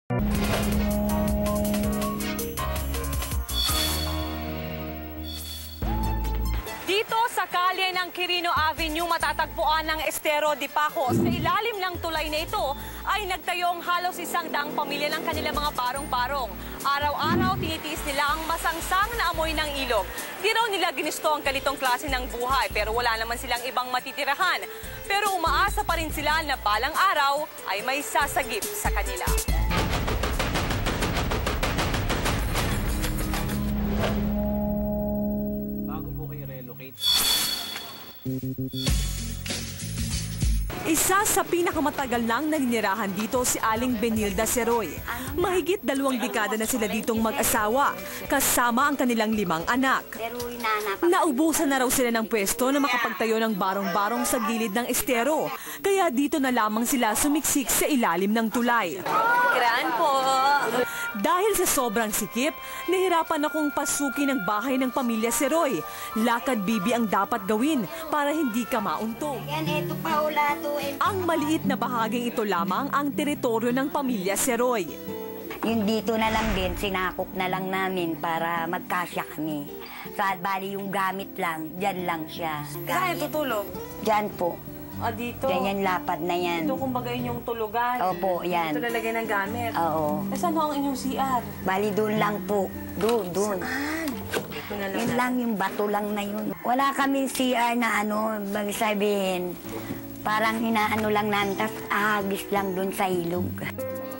Dito sa kalye ng Quirino Avenue, matatagpuan ng Estero de Paco. Sa ilalim ng tulay na ito ay nagtayong halos 100 pamilya ng kanilang mga barong-barong. Araw-araw, tinitiis nila ang masangsang na amoy ng ilog. Di raw nila ginusto ang ganitong klase ng buhay, pero wala naman silang ibang matitirahan. Pero umaasa pa rin sila na balang araw ay may sasagip sa kanila. Isa sa pinakamatagal nang naninirahan dito si Aling Benilda Seroy. Mahigit 2 dekada na sila ditong mag-asawa, kasama ang kanilang 5 anak. Naubusan na raw sila ng pwesto na makapagtayo ng barong-barong sa gilid ng estero, kaya dito na lamang sila sumiksik sa ilalim ng tulay. Gran po! Dahil sa sobrang sikip, nahirapan akong pasukin ang bahay ng pamilya Seroy. Lakad bibi ang dapat gawin para hindi ka mauntog. Ang maliit na bahaging ito lamang ang teritoryo ng pamilya Seroy. Yung dito na lang din, sinakop na lang namin para magkasya kami. Sa bali yung gamit lang, dyan lang siya. Saan tutulog? Dyan po. Dito? Dyan yan, lapad na yan. Ito kumbaga yung tulugan? Opo, yan. Ito lalagay ng gamit? Oo. Saan ho ang inyong CR? Bali doon lang po. Doon. Saan? Ito na lang. Yun lang, yung bato lang na yun. Wala kami CR na magsabihin. Parang inaano lang namin, tapos ahagis lang doon sa ilog.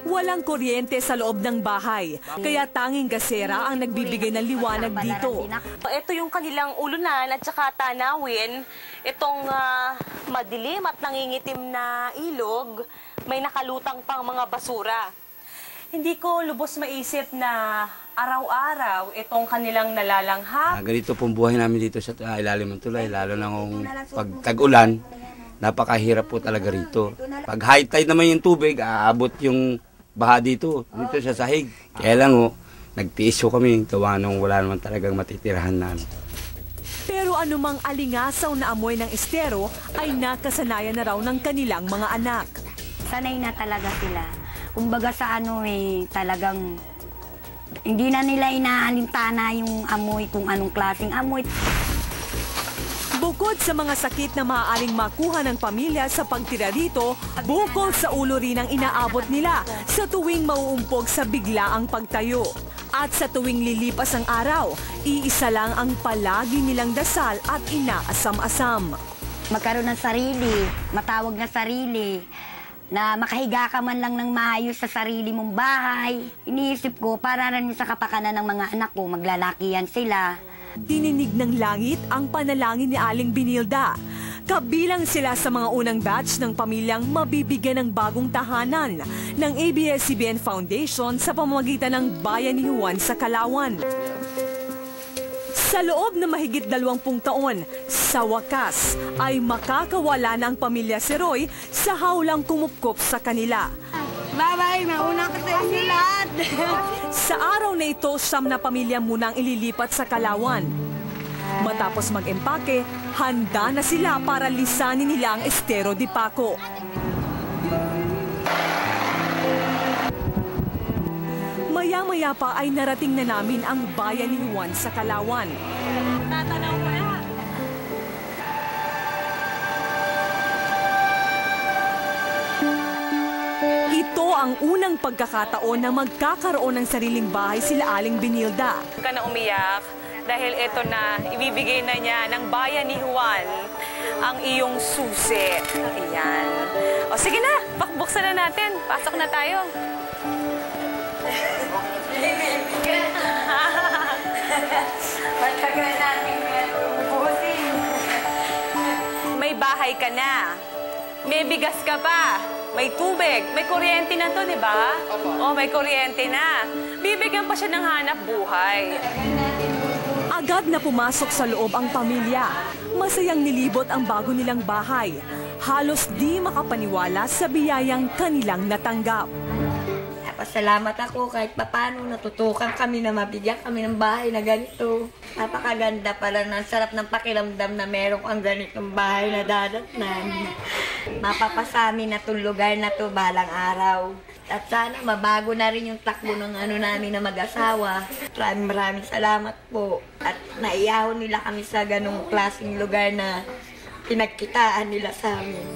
Walang kuryente sa loob ng bahay, kaya tanging gasera ang nagbibigay ng liwanag dito. Ito yung kanilang ulunan at saka tanawin. Itong madilim at nangingitim na ilog, may nakalutang pang mga basura. Hindi ko lubos maisip na araw-araw itong kanilang nalalanghap. Ganito pong buhay namin dito sa ilalim ng tulay, lalo na kung pag tag-ulan, napakahirap po talaga rito. Pag high tide naman yung tubig, aabot yung baha dito sa sahig. Kaya lang nagtiis kami, gawa nung wala naman talagang matitirahan namin. Pero anumang alingasaw na amoy ng estero ay nakasanayan na raw ng kanilang mga anak. Sanay na talaga sila. Kumbaga sa talagang hindi na nila inaalintana yung amoy kung anong klaseng amoy. Bukod sa mga sakit na maaaring makuha ng pamilya sa pagtira rito, bukol sa ulo rin ang inaabot nila sa tuwing mauumpog sa biglaang pagtayo. At sa tuwing lilipas ang araw, iisa lang ang palagi nilang dasal at inaasam-asam. Magkaroon ng sarili, matawag na sarili, na makahiga ka man lang ng maayos sa sarili mong bahay. Iniisip ko, para rin sa kapakanan ng mga anak ko, maglalakihan sila. Dininig ng langit ang panalangin ni Aling Benilda. Kabilang sila sa mga unang batch ng pamilyang mabibigyan ng bagong tahanan ng ABS-CBN Foundation sa pamamagitan ng Bayan ni Juan sa Calauan. Sa loob na mahigit 20 taon, sa wakas ay makakawala na ang pamilya Seroy sa hawlang kumupkop sa kanila. Bye-bye, mauna ka sa inyo lahat. Sa araw na ito, 9 na pamilya munang ililipat sa Calauan. Matapos mag-empake, handa na sila para lisanin nila ang Estero de Paco. Maya-maya pa ay narating na namin ang bayan ni Juan sa Calauan. Tatanaw ko na. Ito ang unang pagkakataon na magkakaroon ng sariling bahay sila Aling Benilda. Huwag ka na umiyak dahil ito na, ibibigay na niya ng bayan ni Juan ang iyong susi. Ayan. O sige na, pakbuksan na natin. Pasok na tayo. Matagal natin bubusin. May bahay ka na. May bigas ka pa. May tubig. May kuryente na to, di ba? Oh, may kuryente na. Bibigyan pa siya ng hanap buhay. Agad na pumasok sa loob ang pamilya. Masayang nilibot ang bago nilang bahay. Halos di makapaniwala sa biyayang kanilang natanggap. Pasalamat ako kahit papano natutukan kami na mabigyan kami ng bahay na ganito. Napakaganda pala, ang sarap ng pakiramdam na meron kang ganitong bahay na dadatnan. Mapapasami na itong lugar na to balang araw. At sana mabago na rin yung takbo ng namin na mag-asawa. Maraming salamat po. At naiyahon nila kami sa ganong klaseng lugar na pinagkitaan nila sa amin.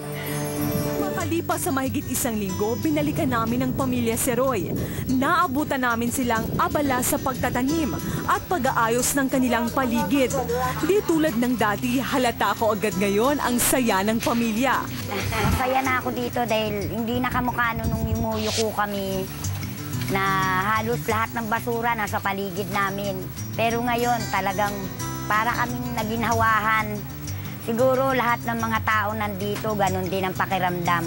Makalipas sa mahigit 1 linggo, binalikan namin ang pamilya Seroy. Naabutan namin silang abala sa pagtatanim at pag-aayos ng kanilang paligid. Di tulad ng dati, halata ko agad ngayon ang saya ng pamilya. Masaya na ako dito dahil hindi na kamukha nung yumuyuko kami na halos lahat ng basura nasa paligid namin. Pero ngayon talagang para kaming naginhawahan. Siguro lahat ng mga tao nandito, ganun din ang pakiramdam.